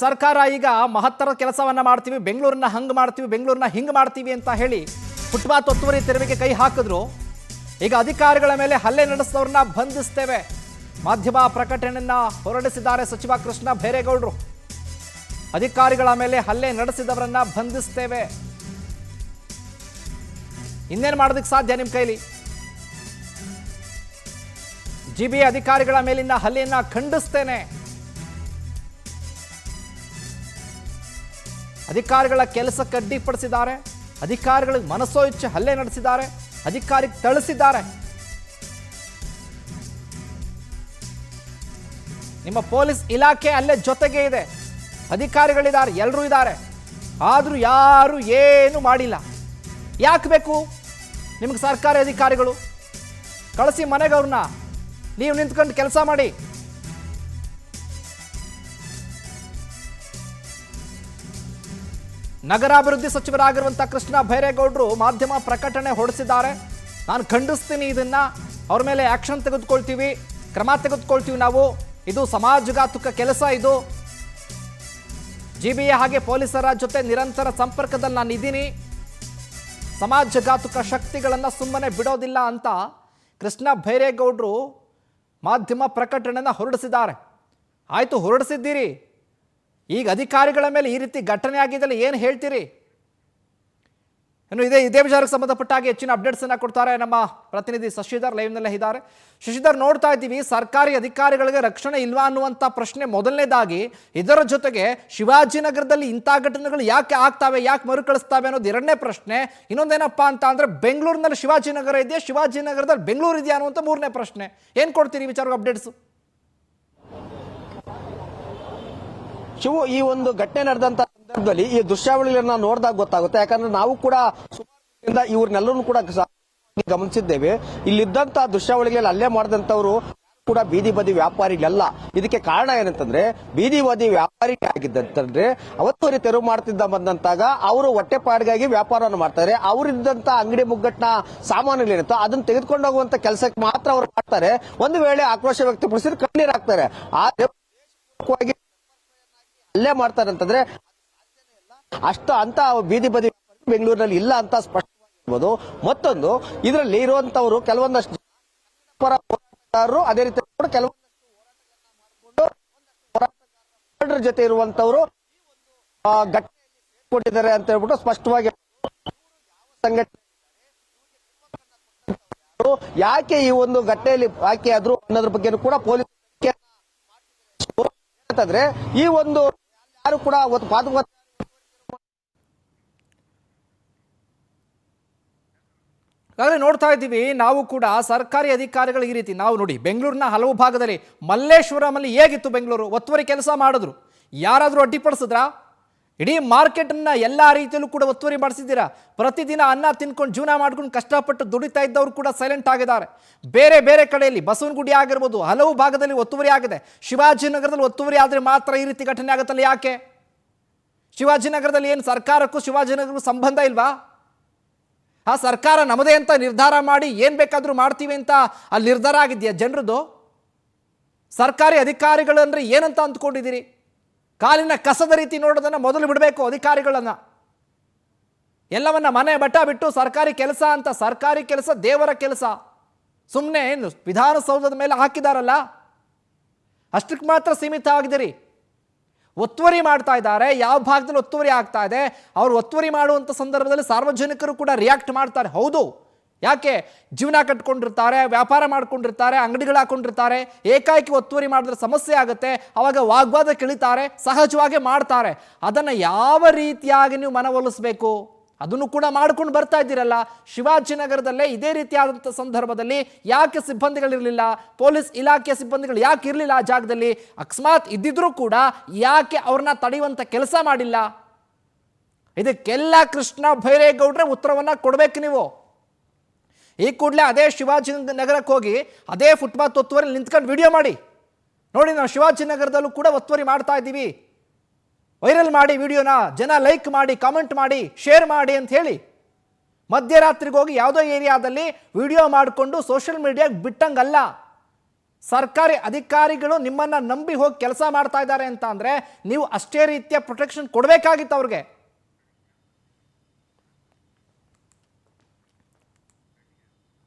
ಸರ್ಕಾರ ಈಗ ಮಹತ್ತರ ಕೆಲಸವನ್ನ ಮಾಡ್ತೀವಿ, ಬೆಂಗಳೂರನ್ನ ಹಂಗೆ ಮಾಡ್ತೀವಿ, ಬೆಂಗಳೂರನ್ನ ಹಿಂಗೆ ಮಾಡ್ತೀವಿ ಅಂತ ಹೇಳಿ ಫುಟ್ಪಾತ್ ಒತ್ತುವರಿ ತೆರವಿಗೆ ಕೈ ಹಾಕಿದ್ರು. ಈಗ ಅಧಿಕಾರಿಗಳ ಮೇಲೆ ಹಲ್ಲೆ ನಡೆಸಿದವರನ್ನ ಬಂಧಿಸ್ತೇವೆ ಮಾಧ್ಯಮ ಪ್ರಕಟಣೆಯನ್ನ ಹೊರಡಿಸಿದ್ದಾರೆ ಸಚಿವ ಕೃಷ್ಣ ಭೈರೇಗೌಡರು. ಅಧಿಕಾರಿಗಳ ಮೇಲೆ ಹಲ್ಲೆ ನಡೆಸಿದವರನ್ನ ಬಂಧಿಸ್ತೇವೆ. ಇನ್ನೇನು ಮಾಡೋದಕ್ಕೆ ಸಾಧ್ಯ ನಿಮ್ಮ ಕೈಲಿ? ಜಿಬಿ ಅಧಿಕಾರಿಗಳ ಮೇಲಿನ ಹಲ್ಲೆಯನ್ನ ಖಂಡಿಸ್ತೇನೆ. ಅಧಿಕಾರಿಗಳ ಕೆಲಸಕ್ಕೆ ಅಡ್ಡಿಪಡಿಸಿದ್ದಾರೆ, ಅಧಿಕಾರಿಗಳಿಗೆ ಮನಸೋ ಇಚ್ಛೆ ಹಲ್ಲೆ ನಡೆಸಿದ್ದಾರೆ, ಅಧಿಕಾರಿಗೆ ಥಳಿಸಿದ್ದಾರೆ. ನಿಮ್ಮ ಪೊಲೀಸ್ ಇಲಾಖೆ ಅಲ್ಲೇ ಜೊತೆಗೆ ಇದೆ, ಅಧಿಕಾರಿಗಳಿದ್ದಾರೆ, ಎಲ್ಲರೂ ಇದ್ದಾರೆ. ಆದರೂ ಯಾರು ಏನು ಮಾಡಿಲ್ಲ. ಯಾಕೆ ಬೇಕು ನಿಮಗೆ ಸರ್ಕಾರಿ ಅಧಿಕಾರಿಗಳು? ಕಳಿಸಿ ಮನೆಗೆ ಅವ್ರನ್ನ, ನೀವು ನಿಂತ್ಕೊಂಡು ಕೆಲಸ ಮಾಡಿ. ನಗರಾಭಿವೃದ್ಧಿ ಸಚಿವರಾಗಿರುವಂಥ ಕೃಷ್ಣ ಭೈರೇಗೌಡರು ಮಾಧ್ಯಮ ಪ್ರಕಟಣೆ ಹೊರಡಿಸಿದ್ದಾರೆ. ನಾನು ಖಂಡಿಸ್ತೀನಿ, ಇದನ್ನ ಅವ್ರ ಮೇಲೆ ಆಕ್ಷನ್ ತೆಗೆದುಕೊಳ್ತೀವಿ, ಕ್ರಮ ತೆಗೆದುಕೊಳ್ತೀವಿ ನಾವು. ಇದು ಸಮಾಜಘಾತುಕ ಕೆಲಸ. ಇದು ಜಿಬಿಎ ಹಾಗೆ ಪೊಲೀಸರ ಜೊತೆ ನಿರಂತರ ಸಂಪರ್ಕದಲ್ಲಿ ನಾನು ಇದ್ದೀನಿ. ಸಮಾಜಘಾತುಕ ಶಕ್ತಿಗಳನ್ನು ಸುಮ್ಮನೆ ಬಿಡೋದಿಲ್ಲ ಅಂತ ಕೃಷ್ಣ ಭೈರೇಗೌಡರು ಮಾಧ್ಯಮ ಪ್ರಕಟಣೆಯನ್ನು ಹೊರಡಿಸಿದ್ದಾರೆ. ಆಯಿತು, ಹೊರಡಿಸಿದ್ದೀರಿ, ಈಗ ಅಧಿಕಾರಿಗಳ ಮೇಲೆ ಈ ರೀತಿ ಘಟನೆ ಆಗಿದ್ದಲ್ಲ, ಏನು ಹೇಳ್ತೀರಿ? ಇನ್ನು ಇದೇ ವಿಚಾರಕ್ಕೆ ಸಂಬಂಧಪಟ್ಟ ಹಾಗೆ ಹೆಚ್ಚಿನ ಅಪ್ಡೇಟ್ಸ್ ಅನ್ನ ಕೊಡ್ತಾರೆ ನಮ್ಮ ಪ್ರತಿನಿಧಿ ಶಶಿಧರ್, ಲೈವ್ನಲ್ಲೇ ಇದ್ದಾರೆ. ಶಶಿಧರ್, ನೋಡ್ತಾ ಇದ್ದೀವಿ ಸರ್ಕಾರಿ ಅಧಿಕಾರಿಗಳಿಗೆ ರಕ್ಷಣೆ ಇಲ್ವಾ ಅನ್ನುವಂಥ ಪ್ರಶ್ನೆ ಮೊದಲನೇದಾಗಿ. ಇದರ ಜೊತೆಗೆ ಶಿವಾಜಿನಗರದಲ್ಲಿ ಇಂಥ ಘಟನೆಗಳು ಯಾಕೆ ಆಗ್ತಾವೆ, ಯಾಕೆ ಮರುಕಳಿಸ್ತಾವೆ ಅನ್ನೋದು ಎರಡನೇ ಪ್ರಶ್ನೆ. ಇನ್ನೊಂದೇನಪ್ಪ ಅಂತ ಅಂದರೆ ಬೆಂಗಳೂರಿನಲ್ಲಿ ಶಿವಾಜಿನಗರ ಇದೆಯಾ, ಶಿವಾಜಿನಗರದಲ್ಲಿ ಬೆಂಗಳೂರು ಇದೆಯಾ ಅನ್ನುವಂಥ ಮೂರನೇ ಪ್ರಶ್ನೆ. ಏನು ಕೊಡ್ತೀರಿ ವಿಚಾರಕ್ಕೆ ಅಪ್ಡೇಟ್ಸು? ಶಿವು, ಈ ಒಂದು ಘಟನೆ ನಡೆದಂತ ಸಂದರ್ಭದಲ್ಲಿ ಈ ದೃಶ್ಯಾವಳಿಗಳನ್ನ ನೋಡಿದಾಗ ಗೊತ್ತಾಗುತ್ತೆ. ಯಾಕಂದ್ರೆ ನಾವು ಕೂಡ ಇವ್ರನ್ನೆಲ್ಲರೂ ಕೂಡ ಗಮನಿಸಿದ್ದೇವೆ. ಇಲ್ಲಿದ್ದಂತ ದೃಶ್ಯಾವಳಿಗಳಲ್ಲಿ ಅಲ್ಲೇ ಮಾಡಿದಂತವ್ರು ಕೂಡ ಬೀದಿ ಬದಿ ವ್ಯಾಪಾರಿಗಳಲ್ಲ. ಇದಕ್ಕೆ ಕಾರಣ ಏನಂತಂದ್ರೆ, ಬೀದಿ ಬದಿ ವ್ಯಾಪಾರಿ ಆಗಿದ್ದಂತಂದ್ರೆ ಅವತ್ತೂರಿ ತೆರವು ಮಾಡ್ತಿದ್ದ ಬಂದಂತಾಗ ಅವರು ಹೊಟ್ಟೆಪಾಡಿಗಾಗಿ ವ್ಯಾಪಾರವನ್ನು ಮಾಡ್ತಾರೆ. ಅವರಿದ್ದಂತ ಅಂಗಡಿ ಮುಗ್ಗಟ್ಟಿನ ಸಾಮಾನುಗಳೇನಿತ್ತು ಅದನ್ನ ತೆಗೆದುಕೊಂಡು ಹೋಗುವಂತ ಕೆಲಸಕ್ಕೆ ಮಾತ್ರ ಅವರು ಮಾಡ್ತಾರೆ. ಒಂದು ವೇಳೆ ಆಕ್ರೋಶ ವ್ಯಕ್ತಪಡಿಸಿದ್ರೆ ಕಣ್ಣೀರ್ ಹಾಕ್ತಾರೆ. ಆದ್ರೆ ಅಲ್ಲೇ ಮಾಡ್ತಾರೆ ಅಂತಂದ್ರೆ ಅಷ್ಟು ಅಂತ ಬೀದಿ ಬದಿ ಬೆಂಗಳೂರಿನಲ್ಲಿ ಇಲ್ಲ ಅಂತ ಸ್ಪಷ್ಟವಾಗಿರ್ಬೋದು. ಮತ್ತೊಂದು, ಇದರಲ್ಲಿ ಇರುವಂತವರು ಕೆಲವೊಂದಷ್ಟು ಅದೇ ರೀತಿ ಕೆಲವೊಂದಷ್ಟು ಹೋರಾಟಗಾರರ ಜೊತೆ ಇರುವಂತವರು ಘಟನೆ ಅಂತ ಹೇಳ್ಬಿಟ್ಟು ಸ್ಪಷ್ಟವಾಗಿ ಸಂಘಟನೆ ಯಾಕೆ ಈ ಒಂದು ಘಟನೆಯಲ್ಲಿ ಯಾಕೆ ಆದ್ರು ಅನ್ನೋದ್ರ ಬಗ್ಗೆ ಕೂಡ ಪೊಲೀಸ್ ಅಂತಂದ್ರೆ ಈ ಒಂದು ಯಾರು ಕೂಡ ಆದರೆ ನೋಡ್ತಾ ಇದ್ದೀವಿ ನಾವು ಕೂಡ ಸರ್ಕಾರಿ ಅಧಿಕಾರಿಗಳು ಈ ರೀತಿ. ನಾವು ನೋಡಿ ಬೆಂಗಳೂರಿನ ಹಲವು ಭಾಗದಲ್ಲಿ ಮಲ್ಲೇಶ್ವರಮಲ್ಲಿ ಹೇಗಿತ್ತು ಬೆಂಗಳೂರು, ಒತ್ತುವರಿ ಕೆಲಸ ಮಾಡಿದ್ರು, ಯಾರಾದರೂ ಅಡ್ಡಿಪಡಿಸಿದ್ರಾ? ಇಡೀ ಮಾರ್ಕೆಟನ್ನು ಎಲ್ಲ ರೀತಿಯಲ್ಲೂ ಕೂಡ ಒತ್ತುವರಿ ಮಾಡಿಸಿದ್ದೀರಾ. ಪ್ರತಿದಿನ ಅನ್ನ ತಿನ್ಕೊಂಡು ಜೀವನ ಮಾಡ್ಕೊಂಡು ಕಷ್ಟಪಟ್ಟು ದುಡಿತಾ ಇದ್ದವರು ಕೂಡ ಸೈಲೆಂಟ್ ಆಗಿದ್ದಾರೆ. ಬೇರೆ ಬೇರೆ ಕಡೆಯಲ್ಲಿ ಬಸವನಗುಡಿ ಆಗಿರ್ಬೋದು, ಹಲವು ಭಾಗದಲ್ಲಿ ಒತ್ತುವರಿ ಆಗಿದೆ. ಶಿವಾಜಿನಗರದಲ್ಲಿ ಒತ್ತುವರಿ ಆದರೆ ಮಾತ್ರ ಈ ರೀತಿ ಘಟನೆ ಆಗುತ್ತಲ್ಲ, ಯಾಕೆ? ಶಿವಾಜಿನಗರದಲ್ಲಿ ಏನು ಸರ್ಕಾರಕ್ಕೂ ಶಿವಾಜಿನಗರಕ್ಕೂ ಸಂಬಂಧ ಇಲ್ವಾ? ಆ ಸರ್ಕಾರ ನಮ್ಮದೇ ಅಂತ ನಿರ್ಧಾರ ಮಾಡಿ ಏನು ಬೇಕಾದರೂ ಮಾಡ್ತೀವಿ ಅಂತ ಅಲ್ಲಿ ನಿರ್ಧಾರ ಆಗಿದೆಯಾ ಜನರದ್ದು? ಸರ್ಕಾರಿ ಅಧಿಕಾರಿಗಳು ಅಂದರೆ ಏನಂತ ಅಂದ್ಕೊಂಡಿದ್ದೀರಿ? ಕಾಲಿನ ಕಸದ ರೀತಿ ನೋಡೋದನ್ನು ಮೊದಲು ಬಿಡಬೇಕು ಅಧಿಕಾರಿಗಳನ್ನು. ಎಲ್ಲವನ್ನ ಮನೆ ಬಟ್ಟ ಬಿಟ್ಟು ಸರ್ಕಾರಿ ಕೆಲಸ ಅಂತ, ಸರ್ಕಾರಿ ಕೆಲಸ ದೇವರ ಕೆಲಸ. ಸುಮ್ಮನೆ ಏನು ವಿಧಾನಸೌಧದ ಮೇಲೆ ಹಾಕಿದಾರಲ್ಲ ಅಷ್ಟಕ್ಕೆ ಮಾತ್ರ ಸೀಮಿತ ಆಗಿದ್ದೀರಿ. ಒತ್ತುವರಿ ಮಾಡ್ತಾ ಇದ್ದಾರೆ, ಯಾವ ಭಾಗದಲ್ಲಿ ಒತ್ತುವರಿ ಆಗ್ತಾ ಇದೆ, ಅವರು ಒತ್ತುವರಿ ಮಾಡುವಂಥ ಸಂದರ್ಭದಲ್ಲಿ ಸಾರ್ವಜನಿಕರು ಕೂಡ ರಿಯಾಕ್ಟ್ ಮಾಡ್ತಾರೆ. ಹೌದು, ಯಾಕೆ? ಜೀವನ ಕಟ್ಕೊಂಡಿರ್ತಾರೆ, ವ್ಯಾಪಾರ ಮಾಡ್ಕೊಂಡಿರ್ತಾರೆ, ಅಂಗಡಿಗಳು ಹಾಕೊಂಡಿರ್ತಾರೆ. ಏಕಾಏಕಿ ಒತ್ತುವರಿ ಮಾಡಿದ್ರೆ ಸಮಸ್ಯೆ ಆಗುತ್ತೆ, ಅವಾಗ ವಾಗ್ವಾದ ಕೇಳಿತಾರೆ, ಸಹಜವಾಗಿ ಮಾಡ್ತಾರೆ. ಅದನ್ನು ಯಾವ ರೀತಿಯಾಗಿ ನೀವು ಮನವೊಲಿಸಬೇಕು ಅದನ್ನು ಕೂಡ ಮಾಡ್ಕೊಂಡು ಬರ್ತಾ ಇದ್ದೀರಲ್ಲ. ಶಿವಾಜಿನಗರದಲ್ಲೇ ಇದೇ ರೀತಿಯಾದಂಥ ಸಂದರ್ಭದಲ್ಲಿ ಯಾಕೆ ಸಿಬ್ಬಂದಿಗಳಿರಲಿಲ್ಲ? ಪೊಲೀಸ್ ಇಲಾಖೆಯ ಸಿಬ್ಬಂದಿಗಳು ಯಾಕೆ ಇರಲಿಲ್ಲ ಆ ಜಾಗದಲ್ಲಿ? ಅಕಸ್ಮಾತ್ ಇದ್ದಿದ್ರೂ ಕೂಡ ಯಾಕೆ ಅವ್ರನ್ನ ತಡೆಯುವಂಥ ಕೆಲಸ ಮಾಡಿಲ್ಲ? ಇದಕ್ಕೆಲ್ಲ ಕೃಷ್ಣ ಭೈರೇಗೌಡ್ರೆ ಉತ್ತರವನ್ನು ಕೊಡಬೇಕು ನೀವು. ಈ ಕೂಡಲೇ ಅದೇ ಶಿವಾಜಿನಗರಕ್ಕೆ ಹೋಗಿ ಅದೇ ಫುಟ್ಪಾತ್ ಒತ್ತುವರಿ ನಿಂತ್ಕೊಂಡು ವಿಡಿಯೋ ಮಾಡಿ ನೋಡಿ. ನಾವು ಶಿವಾಜಿನಗರದಲ್ಲೂ ಕೂಡ ಒತ್ತುವರಿ ಮಾಡ್ತಾ ಇದ್ದೀವಿ, ವೈರಲ್ ಮಾಡಿ ವಿಡಿಯೋನ, ಜನ ಲೈಕ್ ಮಾಡಿ, ಕಾಮೆಂಟ್ ಮಾಡಿ, ಶೇರ್ ಮಾಡಿ ಅಂತ ಹೇಳಿ ಮಧ್ಯರಾತ್ರಿಗೆ ಹೋಗಿ ಯಾವುದೋ ಏರಿಯಾದಲ್ಲಿ ವಿಡಿಯೋ ಮಾಡಿಕೊಂಡು ಸೋಷಿಯಲ್ ಮೀಡಿಯಾಗೆ ಬಿಟ್ಟಂಗಲ್ಲ. ಸರ್ಕಾರಿ ಅಧಿಕಾರಿಗಳು ನಿಮ್ಮನ್ನ ನಂಬಿ ಹೋಗಿ ಕೆಲಸ ಮಾಡ್ತಾ ಇದ್ದಾರೆ ಅಂತ ಅಂದ್ರೆ ನೀವು ಅಷ್ಟೇ ರೀತಿಯ ಪ್ರೊಟೆಕ್ಷನ್ ಕೊಡಬೇಕಾಗಿತ್ತು ಅವ್ರಿಗೆ.